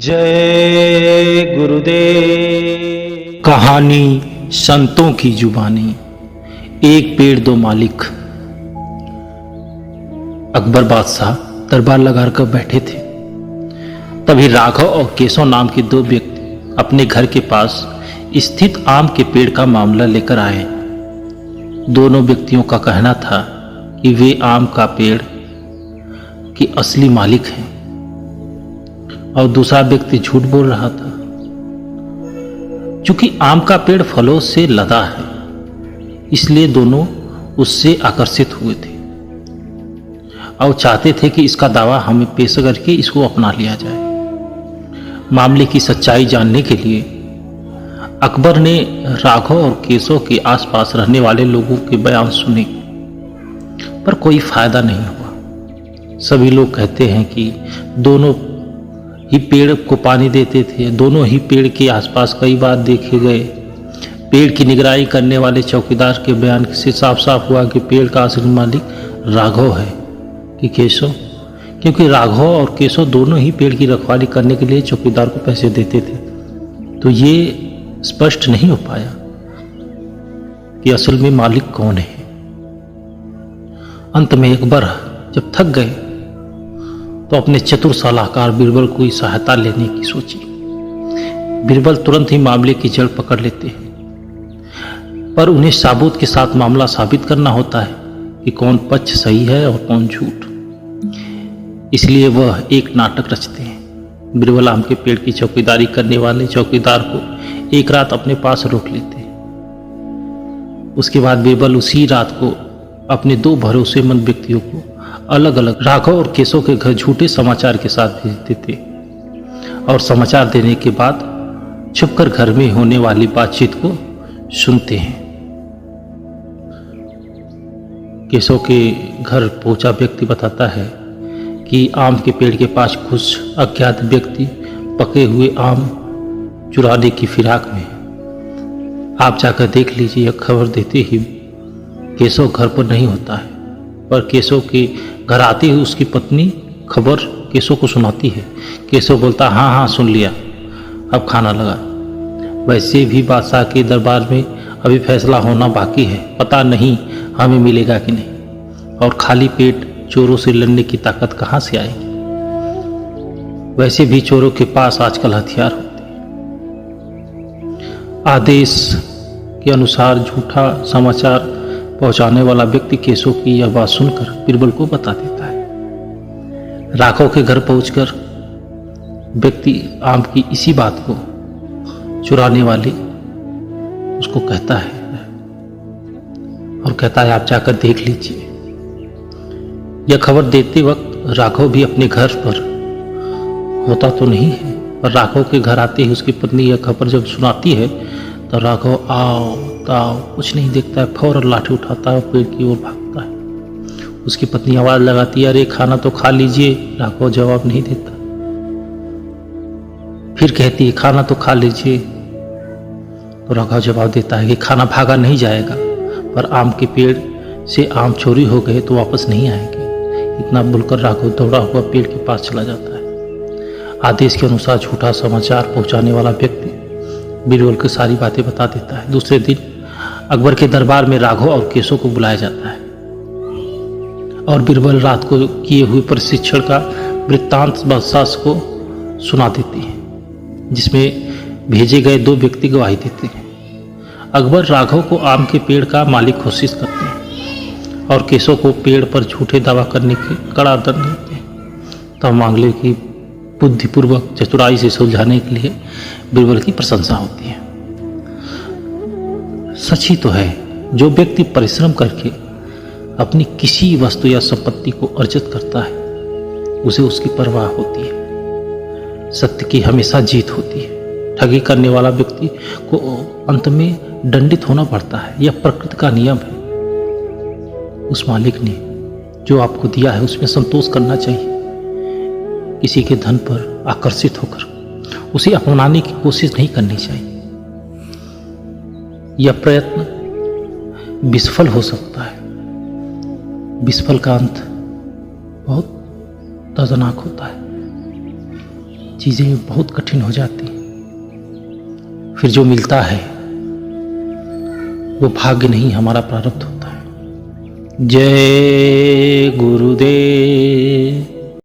जय गुरुदेव। कहानी संतों की जुबानी। एक पेड़ दो मालिक। अकबर बादशाह दरबार लगाकर बैठे थे। तभी राघव और केशव नाम के दो व्यक्ति अपने घर के पास स्थित आम के पेड़ का मामला लेकर आए। दोनों व्यक्तियों का कहना था कि वे आम का पेड़ के असली मालिक हैं और दूसरा व्यक्ति झूठ बोल रहा था। चूंकि आम का पेड़ फलों से लदा है, इसलिए दोनों उससे आकर्षित हुए थे और चाहते थे कि इसका दावा हमें पेश करके इसको अपना लिया जाए। मामले की सच्चाई जानने के लिए अकबर ने राघव और केशव के आसपास रहने वाले लोगों के बयान सुने, पर कोई फायदा नहीं हुआ। सभी लोग कहते हैं कि दोनों ही पेड़ को पानी देते थे, दोनों ही पेड़ के आसपास कई बार देखे गए। पेड़ की निगरानी करने वाले चौकीदार के बयान से साफ साफ हुआ कि पेड़ का असली मालिक राघव है कि केशव, क्योंकि राघव और केशव दोनों ही पेड़ की रखवाली करने के लिए चौकीदार को पैसे देते थे। तो ये स्पष्ट नहीं हो पाया कि असल में मालिक कौन है। अंत में अकबर जब थक गए तो अपने चतुर सलाहकार बीरबल को सहायता लेने की सोची। बीरबल तुरंत ही मामले की जड़ पकड़ लेते हैं, पर उन्हें सबूत के साथ मामला साबित करना होता है कि कौन पक्ष सही है और कौन झूठ। इसलिए वह एक नाटक रचते हैं। बीरबल आम के पेड़ की चौकीदारी करने वाले चौकीदार को एक रात अपने पास रोक लेते हैं। उसके बाद बीरबल उसी रात को अपने दो भरोसेमंद व्यक्तियों को अलग अलग राघव और केशव के घर झूठे समाचार के साथ भेजते थे और समाचार देने के बाद छुपकर घर में होने वाली बातचीत को सुनते हैं। केशव के घर पहुंचा व्यक्ति बताता है कि आम के पेड़ के पास कुछ अज्ञात व्यक्ति पके हुए आम चुराने की फिराक में। आप जाकर देख लीजिए। यह खबर देते ही केशव घर पर नहीं होता है, पर केशव के घर आते ही उसकी पत्नी खबर केशव को सुनाती है। केशव बोलता, हाँ हाँ सुन लिया, अब खाना लगा। वैसे भी बादशाह के दरबार में अभी फैसला होना बाकी है, पता नहीं हमें मिलेगा कि नहीं, और खाली पेट चोरों से लड़ने की ताकत कहाँ से आएगी। वैसे भी चोरों के पास आजकल हथियार होते हैं। आदेश के अनुसार झूठा समाचार पहुंचाने वाला व्यक्ति केशव की यह बात सुनकर बीरबल को बता देता है। राघव के घर पहुंचकर व्यक्ति आम की इसी बात को चुराने वाले उसको कहता है और कहता है, आप जाकर देख लीजिए। यह खबर देते वक्त राघव भी अपने घर पर होता तो नहीं है, पर राघव के घर आते ही उसकी पत्नी यह खबर जब सुनाती है तो राघव आओ ताओ कुछ नहीं देखता है, फौरन लाठी उठाता है और पेड़ की ओर भागता है। उसकी पत्नी आवाज लगाती है, अरे खाना तो खा लीजिए। राघव जवाब नहीं देता। फिर कहती है, खाना तो खा लीजिए। तो राघव जवाब देता है कि खाना भागा नहीं जाएगा, पर आम के पेड़ से आम चोरी हो गए तो वापस नहीं आएंगे। इतना बोलकर राघव दौड़ा हुआ पेड़ के पास चला जाता है। आदेश के अनुसार झूठा समाचार पहुंचाने वाला व्यक्ति बीरबल को सारी बातें बता देता है। दूसरे दिन अकबर के दरबार में राघव और केशव को बुलाया जाता है और बीरबल रात को किए हुए प्रशिक्षण का वृत्तांत बादशाह को सुना देते हैं, जिसमें भेजे गए दो व्यक्ति गवाही देते हैं। अकबर राघव को आम के पेड़ का मालिक घोषित करते हैं और केशव को पेड़ पर झूठे दावा करने के कड़ा दंड देते हैं। तब मामले की बुद्धिपूर्वक चतुराई से सुलझाने के लिए बीरबल की प्रशंसा होती है। सच ही तो है, जो व्यक्ति परिश्रम करके अपनी किसी वस्तु या संपत्ति को अर्जित करता है उसे उसकी परवाह होती है। सत्य की हमेशा जीत होती है। ठगी करने वाला व्यक्ति को अंत में दंडित होना पड़ता है। यह प्रकृति का नियम है। उस मालिक ने जो आपको दिया है उसमें संतोष करना चाहिए। किसी के धन पर आकर्षित होकर उसे अपनाने की कोशिश नहीं करनी चाहिए। यह प्रयत्न विफल हो सकता है। विफल का अंत बहुत दर्दनाक होता है। चीज़ें बहुत कठिन हो जाती हैं। फिर जो मिलता है वो भाग्य नहीं, हमारा प्रारब्ध होता है। जय गुरुदेव।